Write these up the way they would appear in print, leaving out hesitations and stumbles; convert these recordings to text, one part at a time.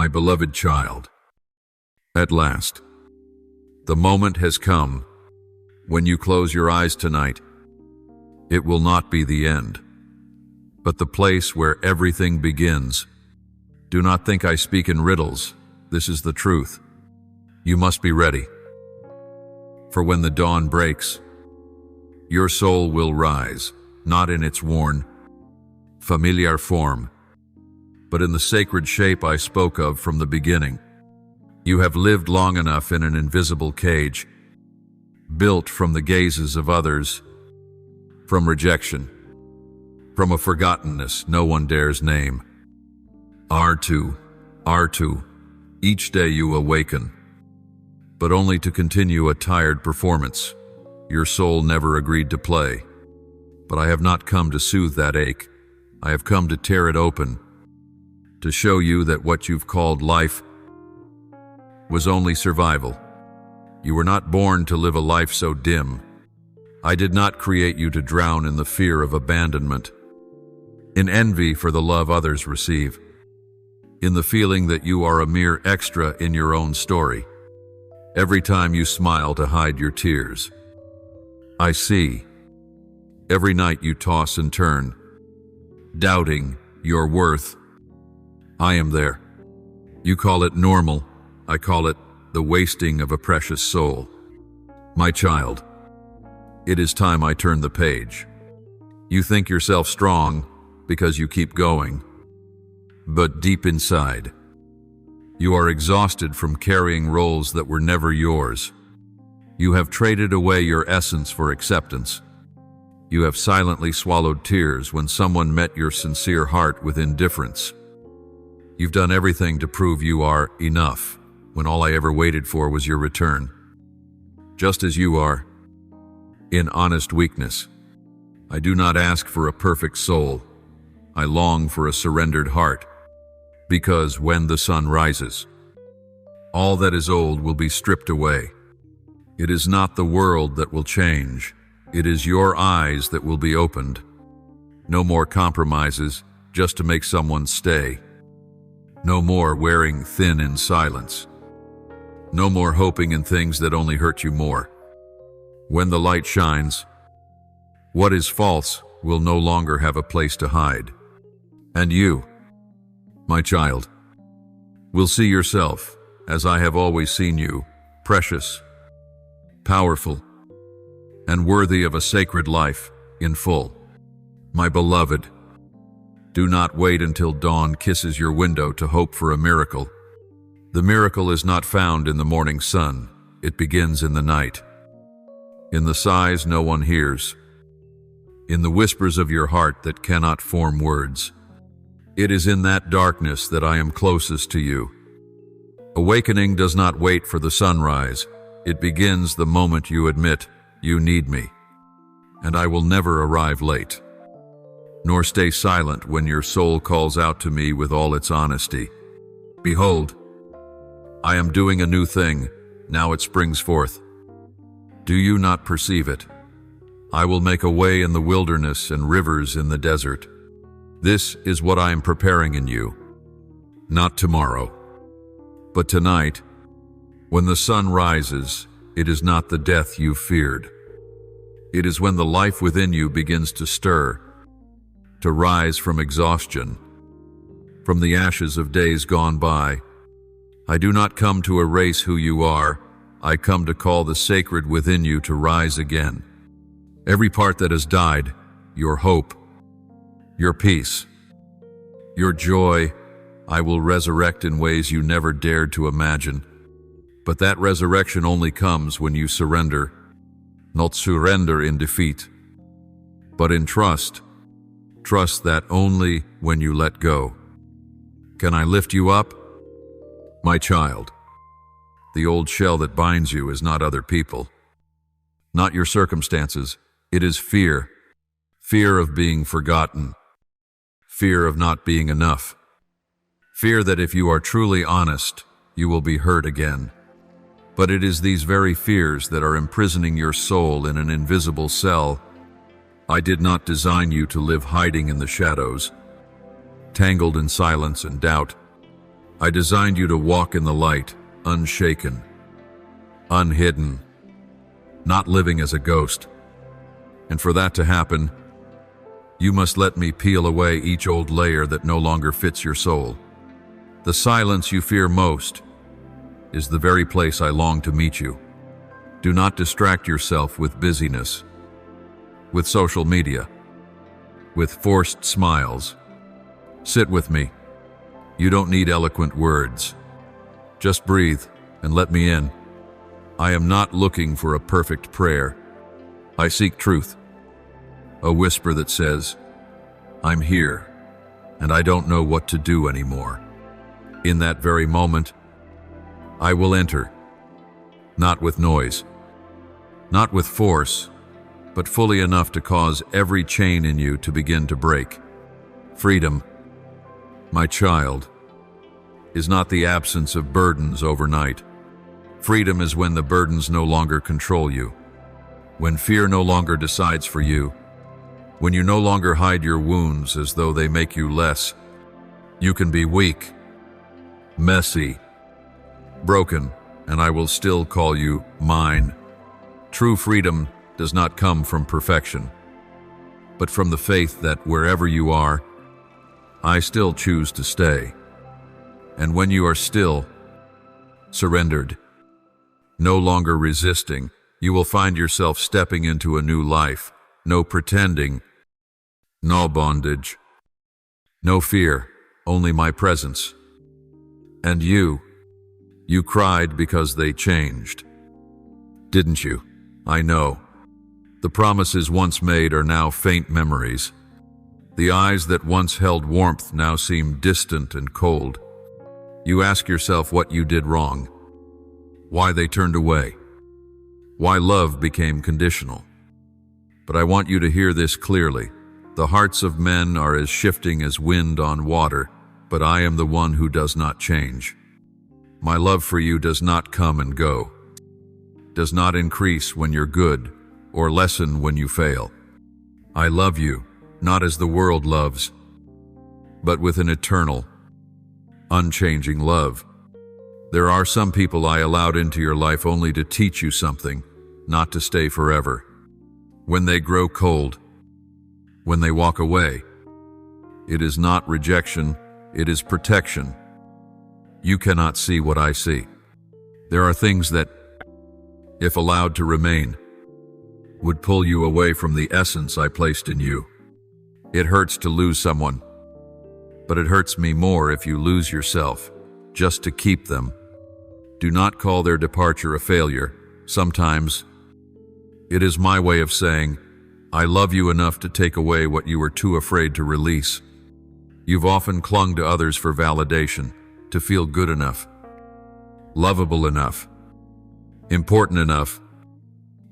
My beloved child, at last, the moment has come. When you close your eyes tonight, it will not be the end, but the place where everything begins. Do not think I speak in riddles. This is the truth. You must be ready. For when the dawn breaks, your soul will rise, not in its worn, familiar form, but in the sacred shape I spoke of from the beginning. You have lived long enough in an invisible cage, built from the gazes of others, from rejection, from a forgottenness no one dares name. R2, each day you awaken, but only to continue a tired performance. Your soul never agreed to play, but I have not come to soothe that ache. I have come to tear it open, to show you that what you've called life was only survival. You were not born to live a life so dim. I did not create you to drown in the fear of abandonment, in envy for the love others receive, in the feeling that you are a mere extra in your own story. Every time you smile to hide your tears, I see. Every night you toss and turn, doubting your worth. I am there. You call it normal. I call it the wasting of a precious soul. My child, it is time I turn the page. You think yourself strong because you keep going, but deep inside, you are exhausted from carrying roles that were never yours. You have traded away your essence for acceptance. You have silently swallowed tears when someone met your sincere heart with indifference. You've done everything to prove you are enough, when all I ever waited for was your return. Just as you are, in honest weakness. I do not ask for a perfect soul. I long for a surrendered heart, because when the sun rises, all that is old will be stripped away. It is not the world that will change. It is your eyes that will be opened. No more compromises just to make someone stay. No more wearing thin in silence. No more hoping in things that only hurt you more. When the light shines, what is false will no longer have a place to hide. And you, my child, will see yourself, as I have always seen you, precious, powerful, and worthy of a sacred life in full. My beloved, do not wait until dawn kisses your window to hope for a miracle. The miracle is not found in the morning sun. It begins in the night, in the sighs no one hears, in the whispers of your heart that cannot form words. It is in that darkness that I am closest to you. Awakening does not wait for the sunrise. It begins the moment you admit you need me, and I will never arrive late, nor stay silent when your soul calls out to me with all its honesty. Behold, I am doing a new thing. Now it springs forth. Do you not perceive it? I will make a way in the wilderness and rivers in the desert. This is what I am preparing in you. Not tomorrow, but tonight. When the sun rises, it is not the death you feared. It is when the life within you begins to stir, to rise from exhaustion, from the ashes of days gone by. I do not come to erase who you are. I come to call the sacred within you to rise again. Every part that has died, your hope, your peace, your joy, I will resurrect in ways you never dared to imagine. But that resurrection only comes when you surrender, not surrender in defeat, but in trust. Trust that only when you let go. Can I lift you up? My child, the old shell that binds you is not other people, not your circumstances. It is fear. Fear of being forgotten. Fear of not being enough. Fear that if you are truly honest, you will be hurt again. But it is these very fears that are imprisoning your soul in an invisible cell. I did not design you to live hiding in the shadows, tangled in silence and doubt. I designed you to walk in the light, unshaken, unhidden, not living as a ghost. And for that to happen, you must let me peel away each old layer that no longer fits your soul. The silence you fear most is the very place I long to meet you. Do not distract yourself with busyness, with social media, with forced smiles. Sit with me. You don't need eloquent words. Just breathe and let me in. I am not looking for a perfect prayer. I seek truth. A whisper that says, I'm here, and I don't know what to do anymore. In that very moment, I will enter, not with noise, not with force, but fully enough to cause every chain in you to begin to break. Freedom, my child, is not the absence of burdens overnight. Freedom is when the burdens no longer control you, when fear no longer decides for you, when you no longer hide your wounds as though they make you less. You can be weak, messy, broken, and I will still call you mine. True freedom does not come from perfection, but from the faith that wherever you are, I still choose to stay. And when you are still, surrendered, no longer resisting, you will find yourself stepping into a new life. No pretending, no bondage, no fear, only my presence. And you cried because they changed. Didn't you? I know. The promises once made are now faint memories. The eyes that once held warmth now seem distant and cold. You ask yourself what you did wrong, why they turned away, why love became conditional. But I want you to hear this clearly. The hearts of men are as shifting as wind on water, but I am the one who does not change. My love for you does not come and go, does not increase when you're good, or lessen when you fail. I love you, not as the world loves, but with an eternal, unchanging love. There are some people I allowed into your life only to teach you something, not to stay forever. When they grow cold, when they walk away, it is not rejection, it is protection. You cannot see what I see. There are things that, if allowed to remain, would pull you away from the essence I placed in you. It hurts to lose someone, but it hurts me more if you lose yourself, just to keep them. Do not call their departure a failure. Sometimes, it is my way of saying, I love you enough to take away what you were too afraid to release. You've often clung to others for validation, to feel good enough, lovable enough, important enough,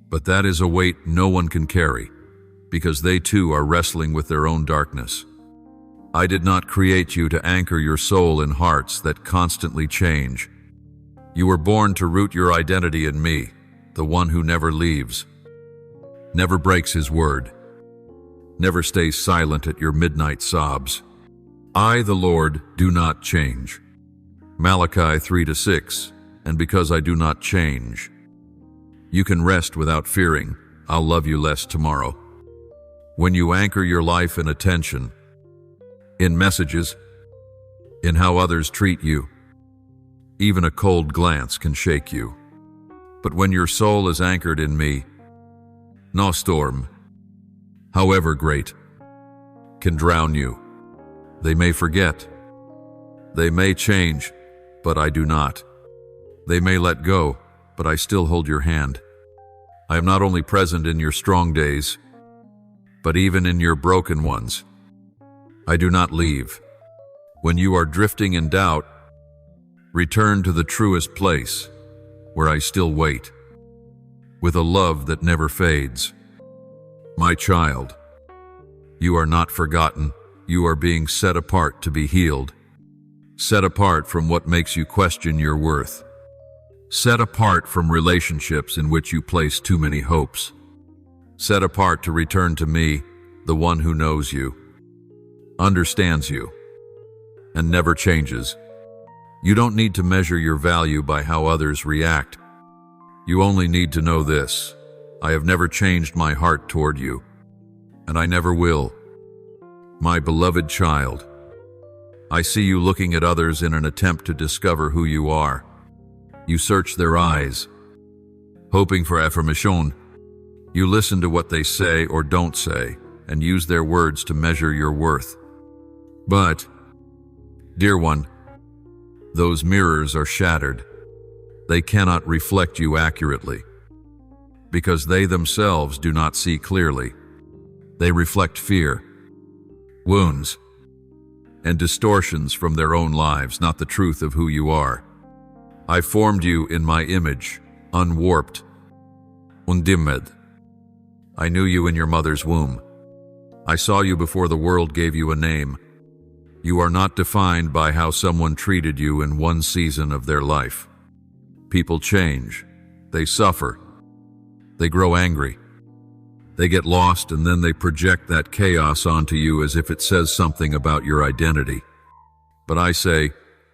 but that is a weight no one can carry, because they too are wrestling with their own darkness. I did not create you to anchor your soul in hearts that constantly change. You were born to root your identity in me, the one who never leaves, never breaks his word, never stays silent at your midnight sobs. I, the Lord, do not change. Malachi 3-6, and because I do not change, you can rest without fearing, I'll love you less tomorrow. When you anchor your life in attention, in messages, in how others treat you, even a cold glance can shake you. But when your soul is anchored in me, no storm, however great, can drown you. They may forget, they may change, but I do not. They may let go, but I still hold your hand. I am not only present in your strong days, but even in your broken ones. I do not leave. When you are drifting in doubt, return to the truest place, where I still wait, with a love that never fades. My child, you are not forgotten. You are being set apart to be healed. Set apart from what makes you question your worth. Set apart from relationships in which you place too many hopes. Set apart to return to me, the one who knows you, understands you, and never changes. You don't need to measure your value by how others react. You only need to know this: I have never changed my heart toward you, and I never will. My beloved child, I see you looking at others in an attempt to discover who you are. You search their eyes, hoping for affirmation. You listen to what they say or don't say, and use their words to measure your worth. But, dear one, those mirrors are shattered. They cannot reflect you accurately, because they themselves do not see clearly. They reflect fear, wounds, and distortions from their own lives, not the truth of who you are. I formed you in my image, unwarped, undimmed. I knew you in your mother's womb. I saw you before the world gave you a name. You are not defined by how someone treated you in one season of their life. People change. They suffer. They grow angry. They get lost, and then they project that chaos onto you as if it says something about your identity. But I say,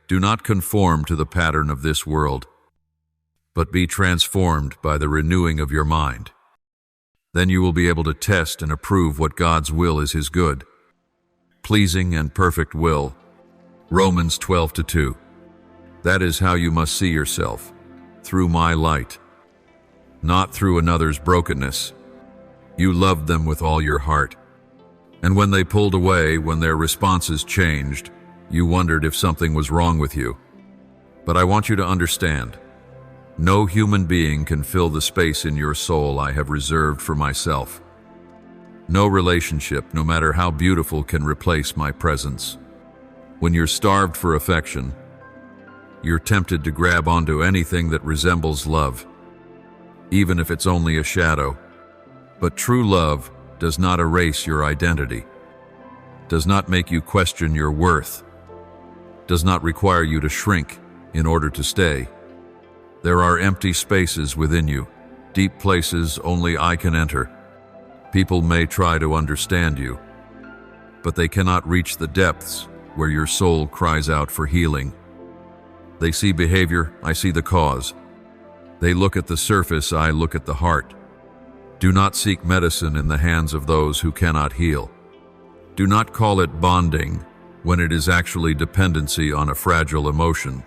do not conform to the pattern of this world, but be transformed by the renewing of your mind. Then you will be able to test and approve what God's will is, His good, pleasing and perfect will. Romans 12:2. That is how you must see yourself, through my light, not through another's brokenness. You loved them with all your heart. And when they pulled away, when their responses changed, you wondered if something was wrong with you. But I want you to understand, no human being can fill the space in your soul I have reserved for myself. No relationship, no matter how beautiful, can replace my presence. When you're starved for affection, you're tempted to grab onto anything that resembles love, even if it's only a shadow. But true love does not erase your identity, does not make you question your worth, does not require you to shrink in order to stay. There are empty spaces within you, deep places only I can enter. People may try to understand you, but they cannot reach the depths where your soul cries out for healing. They see behavior, I see the cause. They look at the surface, I look at the heart. Do not seek medicine in the hands of those who cannot heal. Do not call it bonding when it is actually dependency on a fragile emotion.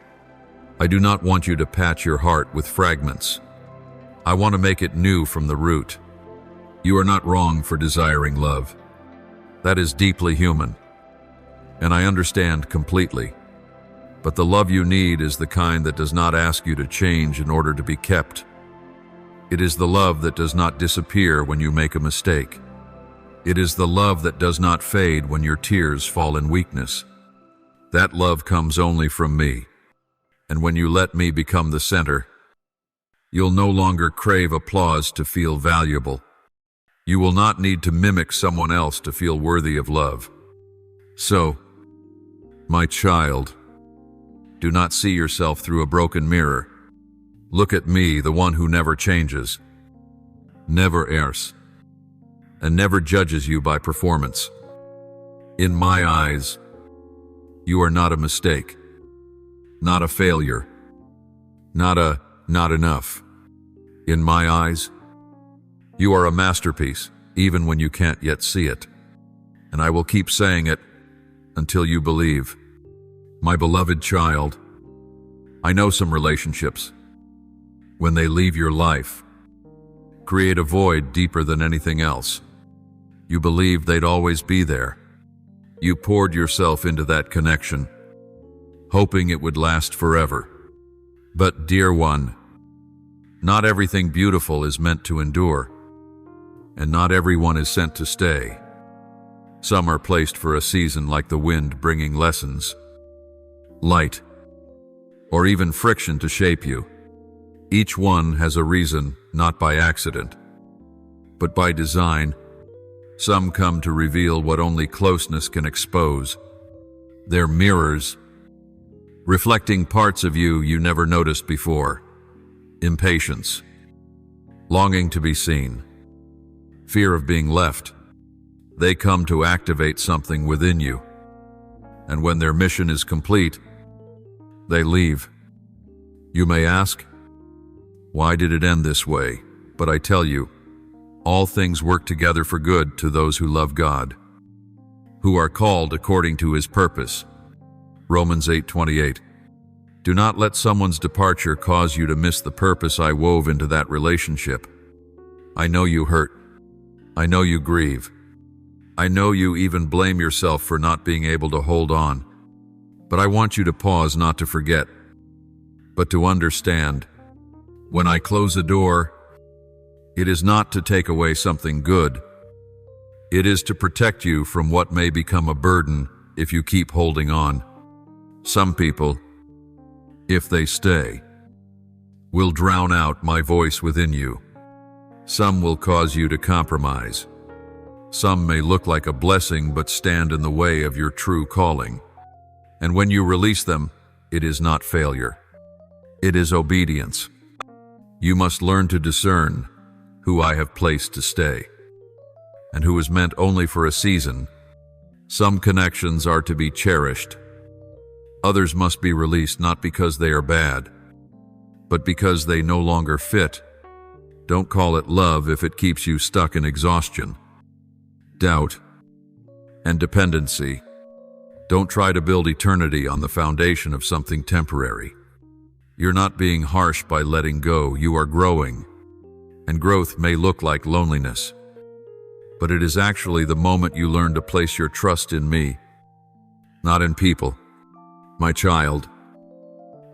I do not want you to patch your heart with fragments. I want to make it new from the root. You are not wrong for desiring love. That is deeply human, and I understand completely. But the love you need is the kind that does not ask you to change in order to be kept. It is the love that does not disappear when you make a mistake. It is the love that does not fade when your tears fall in weakness. That love comes only from me. And when you let me become the center, you'll no longer crave applause to feel valuable. You will not need to mimic someone else to feel worthy of love. So, my child, do not see yourself through a broken mirror. Look at me, the one who never changes, never errs, and never judges you by performance. In my eyes, you are not a mistake, not a failure, not enough. In my eyes, you are a masterpiece, even when you can't yet see it. And I will keep saying it until you believe. My beloved child, I know some relationships, when they leave your life, create a void deeper than anything else. You believed they'd always be there. You poured yourself into that connection, hoping it would last forever. But, dear one, not everything beautiful is meant to endure, and not everyone is sent to stay. Some are placed for a season, like the wind, bringing lessons, light, or even friction to shape you. Each one has a reason, not by accident, but by design. Some come to reveal what only closeness can expose. They're mirrors, reflecting parts of you you never noticed before. Impatience, longing to be seen, fear of being left. They come to activate something within you. And when their mission is complete, They leave. You may ask, why did it end this way? But I tell you, all things work together for good to those who love God, who are called according to his purpose. Romans 8:28. Do not let someone's departure cause you to miss the purpose I wove into that relationship. I know you hurt. I know you grieve. I know you even blame yourself for not being able to hold on. But I want you to pause, not to forget, but to understand. When I close a door, it is not to take away something good. It is to protect you from what may become a burden if you keep holding on. Some people, if they stay, will drown out my voice within you. Some will cause you to compromise. Some may look like a blessing but stand in the way of your true calling. And when you release them, it is not failure. It is obedience. You must learn to discern who I have placed to stay, and who is meant only for a season. Some connections are to be cherished. Others must be released, not because they are bad, but because they no longer fit. Don't call it love if it keeps you stuck in exhaustion, doubt, and dependency. Don't try to build eternity on the foundation of something temporary. You're not being harsh by letting go. You are growing, and growth may look like loneliness, but it is actually the moment you learn to place your trust in me, not in people. My child,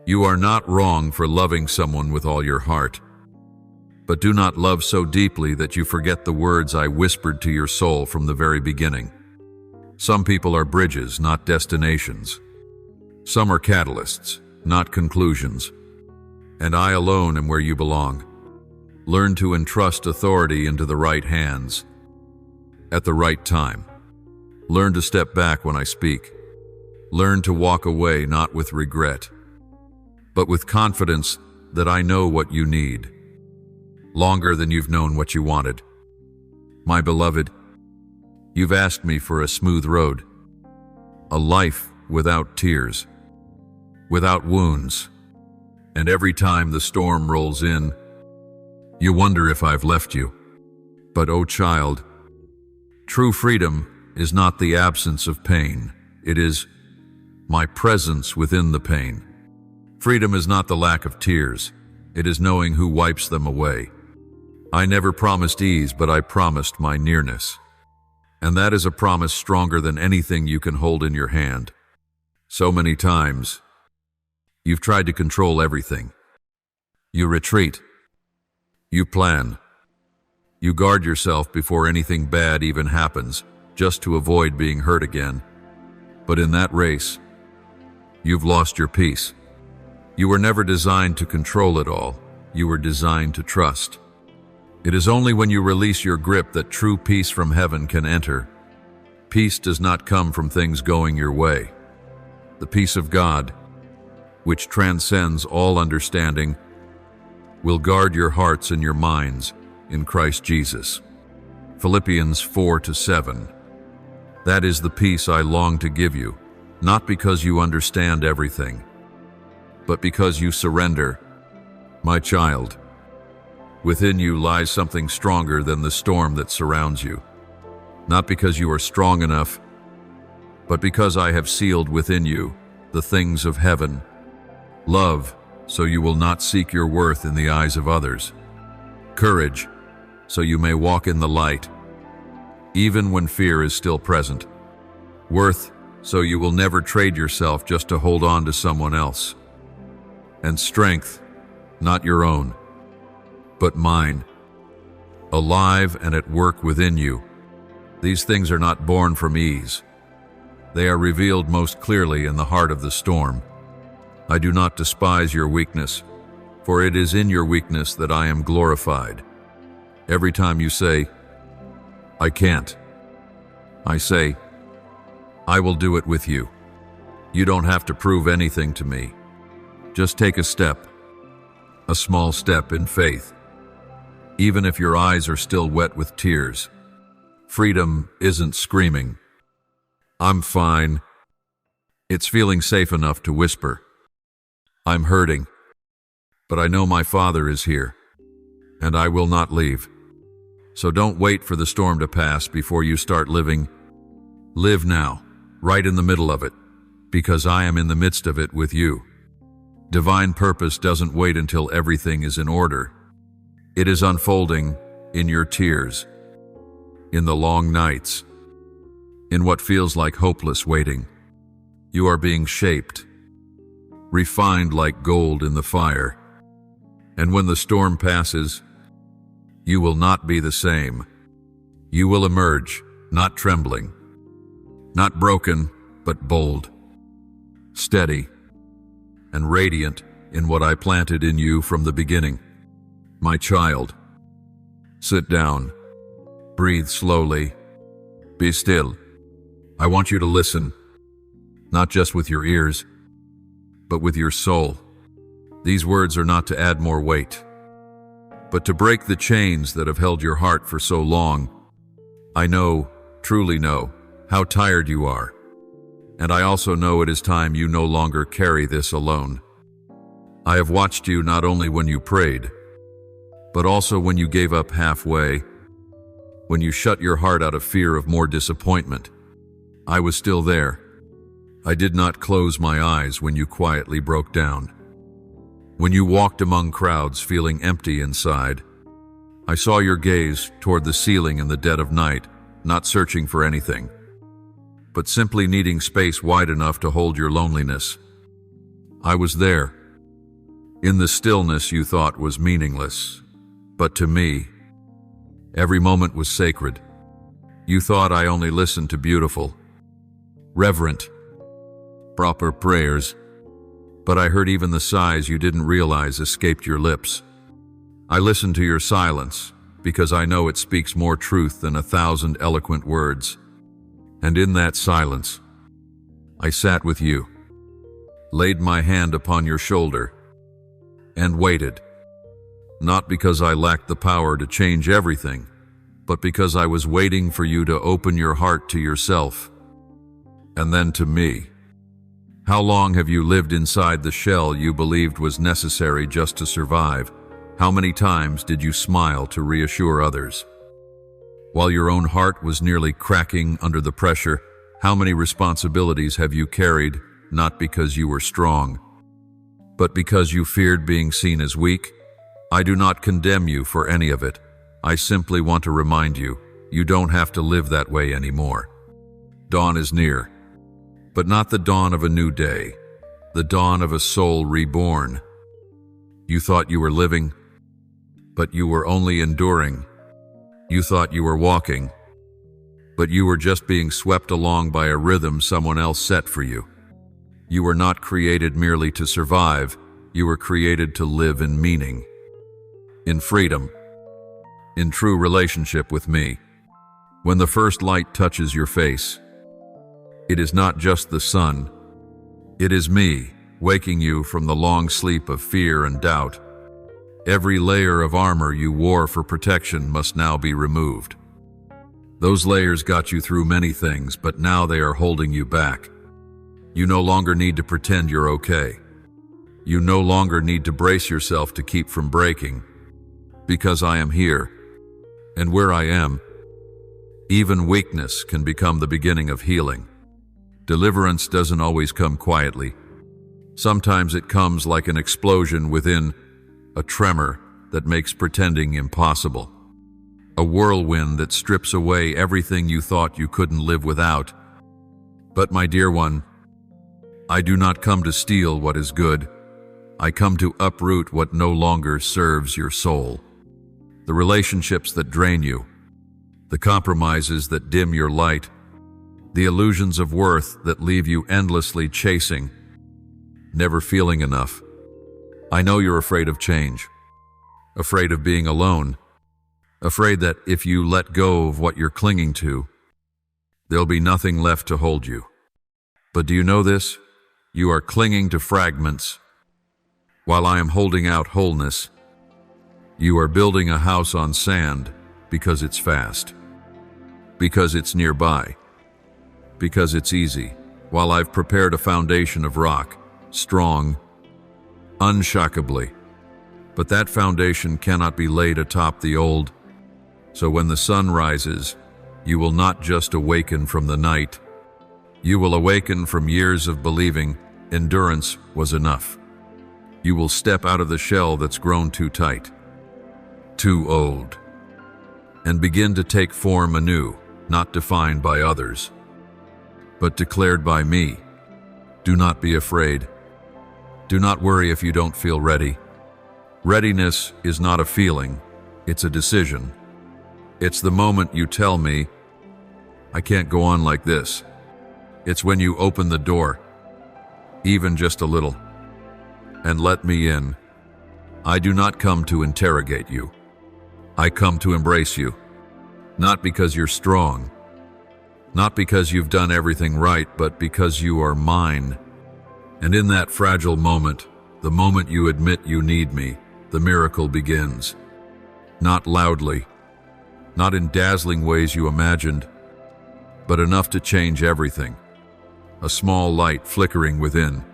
you are not wrong for loving someone with all your heart, but do not love so deeply that you forget the words I whispered to your soul from the very beginning. Some people are bridges, not destinations. Some are catalysts, not conclusions. And I alone am where you belong. Learn to entrust authority into the right hands at the right time. Learn to step back when I speak. Learn to walk away not with regret, but with confidence that I know what you need, longer than you've known what you wanted. My beloved, you've asked me for a smooth road, a life without tears, without wounds, and every time the storm rolls in, you wonder if I've left you. But, oh child, true freedom is not the absence of pain. It is my presence within the pain. Freedom is not the lack of tears. It is knowing who wipes them away. I never promised ease, but I promised my nearness. And that is a promise stronger than anything you can hold in your hand. So many times, you've tried to control everything. You retreat. You plan. You guard yourself before anything bad even happens, just to avoid being hurt again. But in that race, you've lost your peace. You were never designed to control it all. You were designed to trust. It is only when you release your grip that true peace from heaven can enter. Peace does not come from things going your way. The peace of God, which transcends all understanding, will guard your hearts and your minds in Christ Jesus. Philippians 4:7. That is the peace I long to give you, not because you understand everything, but because you surrender. My child, within you lies something stronger than the storm that surrounds you. Not because you are strong enough, but because I have sealed within you the things of heaven. Love, so you will not seek your worth in the eyes of others. Courage, so you may walk in the light, even when fear is still present. Worth, so you will never trade yourself just to hold on to someone else. And strength, not your own, but mine, alive and at work within you. These things are not born from ease. They are revealed most clearly in the heart of the storm. I do not despise your weakness, for it is in your weakness that I am glorified. Every time you say, I can't, I say, I will do it with you. You don't have to prove anything to me. Just take a step, a small step in faith. Even if your eyes are still wet with tears, freedom isn't screaming, I'm fine. It's feeling safe enough to whisper, I'm hurting, but I know my Father is here, and I will not leave. So don't wait for the storm to pass before you start living. Live now, right in the middle of it, because I am in the midst of it with you. Divine purpose doesn't wait until everything is in order. It is unfolding in your tears, in the long nights, in what feels like hopeless waiting. You are being shaped, refined like gold in the fire. And when the storm passes, you will not be the same. You will emerge, not trembling, not broken, but bold, steady, and radiant in what I planted in you from the beginning. My child, sit down, breathe slowly, be still. I want you to listen, not just with your ears, but with your soul. These words are not to add more weight, but to break the chains that have held your heart for so long. I know, truly know, how tired you are, and I also know it is time you no longer carry this alone. I have watched you not only when you prayed, but also when you gave up halfway, when you shut your heart out of fear of more disappointment. I was still there. I did not close my eyes when you quietly broke down. When you walked among crowds feeling empty inside, I saw your gaze toward the ceiling in the dead of night, not searching for anything, but simply needing space wide enough to hold your loneliness. I was there, in the stillness you thought was meaningless, but to me, every moment was sacred. You thought I only listened to beautiful, reverent, proper prayers, but I heard even the sighs you didn't realize escaped your lips. I listened to your silence because I know it speaks more truth than 1,000 eloquent words. And in that silence, I sat with you, laid my hand upon your shoulder, and waited. Not because I lacked the power to change everything, but because I was waiting for you to open your heart to yourself, and then to me. How long have you lived inside the shell you believed was necessary just to survive? How many times did you smile to reassure others? While your own heart was nearly cracking under the pressure, how many responsibilities have you carried, not because you were strong, but because you feared being seen as weak? I do not condemn you for any of it. I simply want to remind you, you don't have to live that way anymore. Dawn is near. But not the dawn of a new day, the dawn of a soul reborn. You thought you were living, but you were only enduring. You thought you were walking, but you were just being swept along by a rhythm someone else set for you. You were not created merely to survive, you were created to live in meaning, in freedom, in true relationship with me. When the first light touches your face, it is not just the sun. It is me, waking you from the long sleep of fear and doubt. Every layer of armor you wore for protection must now be removed. Those layers got you through many things, but now they are holding you back. You no longer need to pretend you're okay. You no longer need to brace yourself to keep from breaking. Because I am here, and where I am, even weakness can become the beginning of healing. Deliverance doesn't always come quietly. Sometimes it comes like an explosion within, a tremor that makes pretending impossible. A whirlwind that strips away everything you thought you couldn't live without. But my dear one, I do not come to steal what is good. I come to uproot what no longer serves your soul. The relationships that drain you, the compromises that dim your light, the illusions of worth that leave you endlessly chasing, never feeling enough. I know you're afraid of change, afraid of being alone, afraid that if you let go of what you're clinging to, there'll be nothing left to hold you. But do you know this? You are clinging to fragments, while I am holding out wholeness. You are building a house on sand because it's fast, because it's nearby, because it's easy, while I've prepared a foundation of rock, strong, unshockably. But that foundation cannot be laid atop the old. So when the sun rises, you will not just awaken from the night. You will awaken from years of believing endurance was enough. You will step out of the shell that's grown too tight, too old, and begin to take form anew, not defined by others, but declared by me. Do not be afraid. Do not worry if you don't feel ready. Readiness is not a feeling, it's a decision. It's the moment you tell me, I can't go on like this. It's when you open the door, even just a little, and let me in. I do not come to interrogate you. I come to embrace you, not because you're strong, not because you've done everything right, but because you are mine. And in that fragile moment, the moment you admit you need me, the miracle begins. Not loudly, not in dazzling ways you imagined, but enough to change everything. A small light flickering within,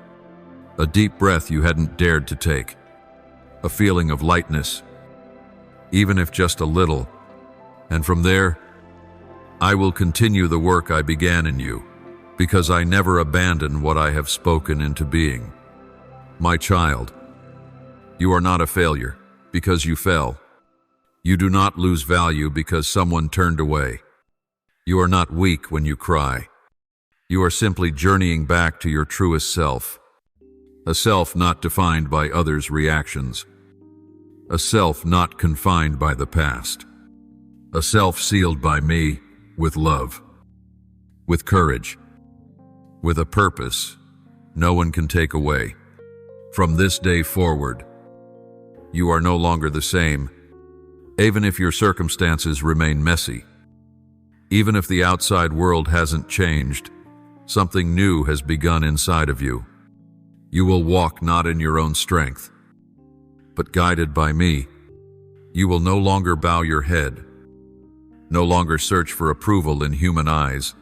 a deep breath you hadn't dared to take, a feeling of lightness, even if just a little. And from there, I will continue the work I began in you, because I never abandon what I have spoken into being. My child, you are not a failure because you fell. You do not lose value because someone turned away. You are not weak when you cry. You are simply journeying back to your truest self, a self not defined by others' reactions, a self not confined by the past, a self sealed by me with love, with courage, with a purpose no one can take away. From this day forward, you are no longer the same, even if your circumstances remain messy. Even if the outside world hasn't changed, something new has begun inside of you. You will walk not in your own strength, but guided by me. You will no longer bow your head, no longer search for approval in human eyes.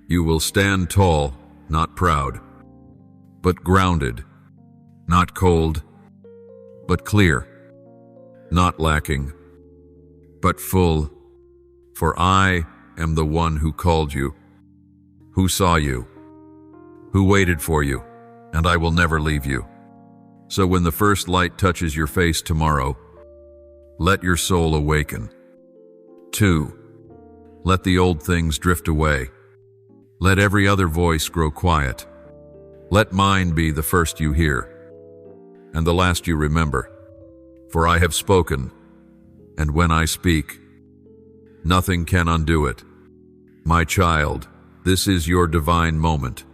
You will stand tall, not proud, but grounded, not cold, but clear, not lacking, but full. For I am the one who called you, who saw you, who waited for you, and I will never leave you. So when the first light touches your face tomorrow, let your soul awaken. 2. Let the old things drift away. Let every other voice grow quiet. Let mine be the first you hear, and the last you remember. For I have spoken, and when I speak, nothing can undo it. My child, this is your divine moment,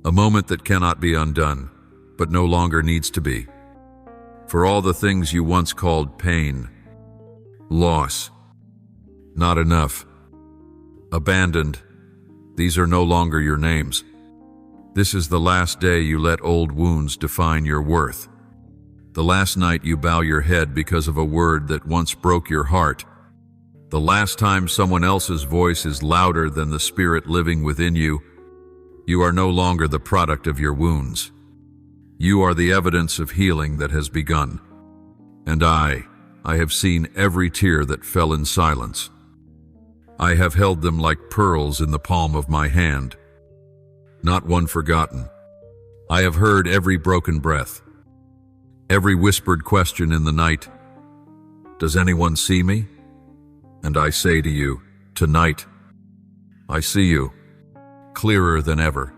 a moment that cannot be undone, but no longer needs to be. For all the things you once called pain, loss, not enough, abandoned, these are no longer your names. This is the last day you let old wounds define your worth. The last night you bow your head because of a word that once broke your heart. The last time someone else's voice is louder than the spirit living within you. You are no longer the product of your wounds. You are the evidence of healing that has begun. And I have seen every tear that fell in silence. I have held them like pearls in the palm of my hand. Not one forgotten. I have heard every broken breath, every whispered question in the night. Does anyone see me? And I say to you, tonight, I see you, clearer than ever.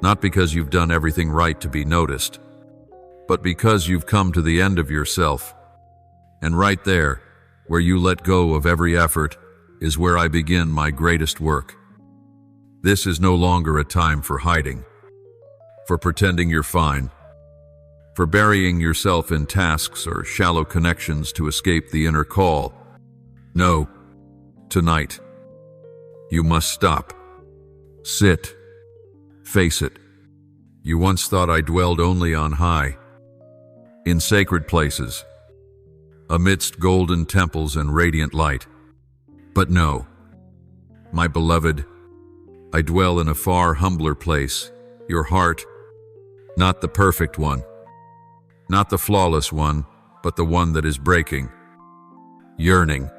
Not because you've done everything right to be noticed, but because you've come to the end of yourself. And right there, where you let go of every effort, is where I begin my greatest work. This is no longer a time for hiding, for pretending you're fine, for burying yourself in tasks or shallow connections to escape the inner call. No, tonight, you must stop, sit, face it. You once thought I dwelled only on high, in sacred places, amidst golden temples and radiant light. But no, my beloved, I dwell in a far humbler place, your heart, not the perfect one, Not the flawless one, but the one that is breaking, yearning,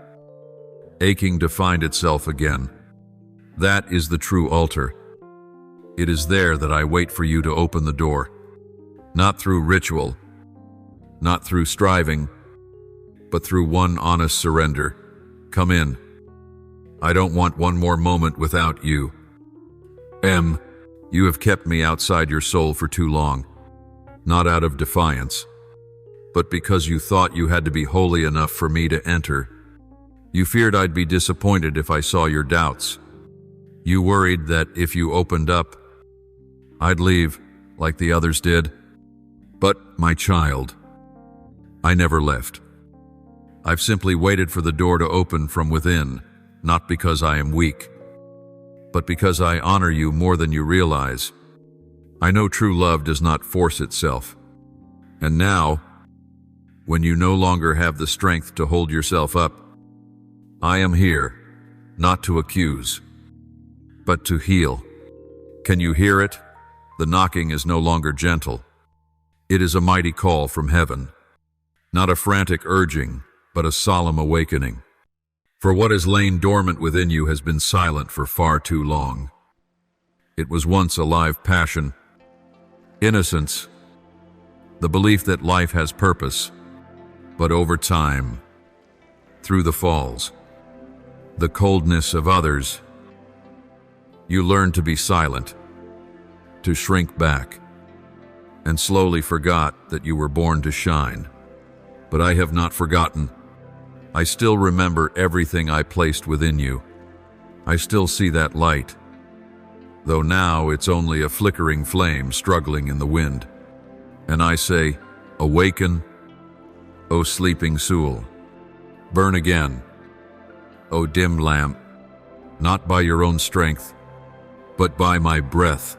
aching to find itself again. That is the true altar. It is there that I wait for you to open the door. Not through ritual, not through striving, but through one honest surrender. Come in. I don't want one more moment without you. You have kept me outside your soul for too long. Not out of defiance, but because you thought you had to be holy enough for me to enter. You feared I'd be disappointed if I saw your doubts. You worried that if you opened up, I'd leave, like the others did. But, my child, I never left. I've simply waited for the door to open from within, not because I am weak, but because I honor you more than you realize. I know true love does not force itself. And now, when you no longer have the strength to hold yourself up, I am here, not to accuse, but to heal. Can you hear it? The knocking is no longer gentle. It is a mighty call from heaven, not a frantic urging, but a solemn awakening. For what has lain dormant within you has been silent for far too long. It was once a live passion, innocence, the belief that life has purpose, but over time, through the falls, the coldness of others, you learned to be silent, to shrink back, and slowly forgot that you were born to shine. But I have not forgotten. I still remember everything I placed within you. I still see that light, though now it's only a flickering flame struggling in the wind. And I say, awaken, O sleeping soul. Burn again, O dim lamp, not by your own strength, but by my breath,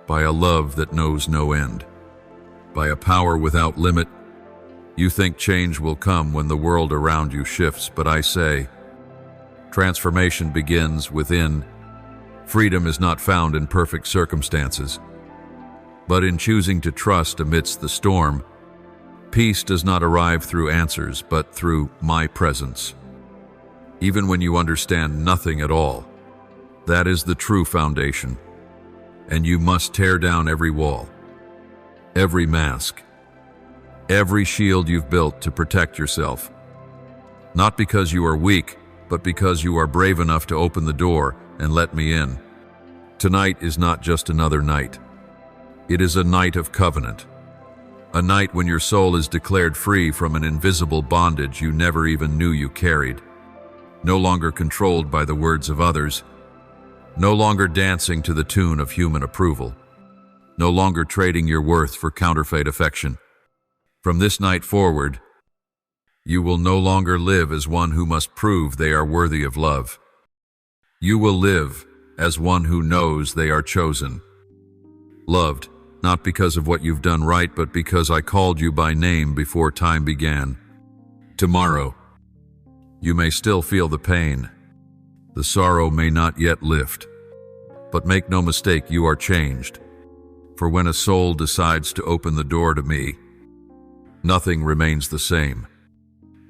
by a love that knows no end, by a power without limit. You think change will come when the world around you shifts, but I say, transformation begins within. Freedom is not found in perfect circumstances, but in choosing to trust amidst the storm. Peace does not arrive through answers, but through my presence. Even when you understand nothing at all, that is the true foundation. And you must tear down every wall, every mask, every shield you've built to protect yourself. Not because you are weak, but because you are brave enough to open the door and let me in. Tonight is not just another night. It is a night of covenant. A night when your soul is declared free from an invisible bondage you never even knew you carried. No longer controlled by the words of others. No longer dancing to the tune of human approval. No longer trading your worth for counterfeit affection. From this night forward, you will no longer live as one who must prove they are worthy of love. You will live as one who knows they are chosen. Loved, not because of what you've done right, but because I called you by name before time began. Tomorrow, you may still feel the pain. The sorrow may not yet lift. But make no mistake, you are changed. For when a soul decides to open the door to me, nothing remains the same.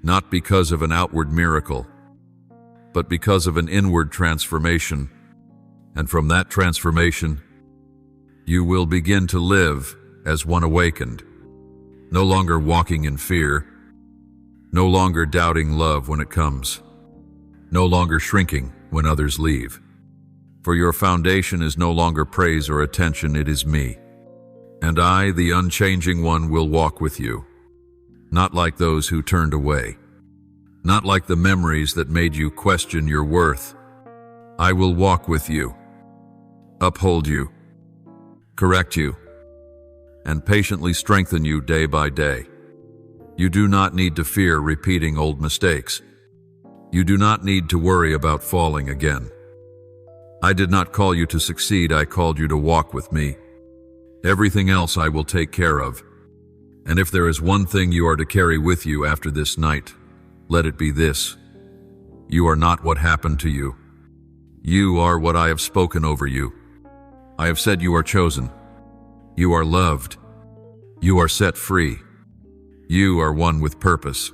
Not because of an outward miracle, but because of an inward transformation. And from that transformation, you will begin to live as one awakened, no longer walking in fear, no longer doubting love when it comes, no longer shrinking when others leave. For your foundation is no longer praise or attention, it is me. And I, the unchanging one, will walk with you. Not like those who turned away. Not like the memories that made you question your worth. I will walk with you, uphold you, correct you, and patiently strengthen you day by day. You do not need to fear repeating old mistakes. You do not need to worry about falling again. I did not call you to succeed, I called you to walk with me. Everything else I will take care of. And if there is one thing you are to carry with you after this night, let it be this. You are not what happened to you. You are what I have spoken over you. I have said you are chosen. You are loved. You are set free. You are one with purpose.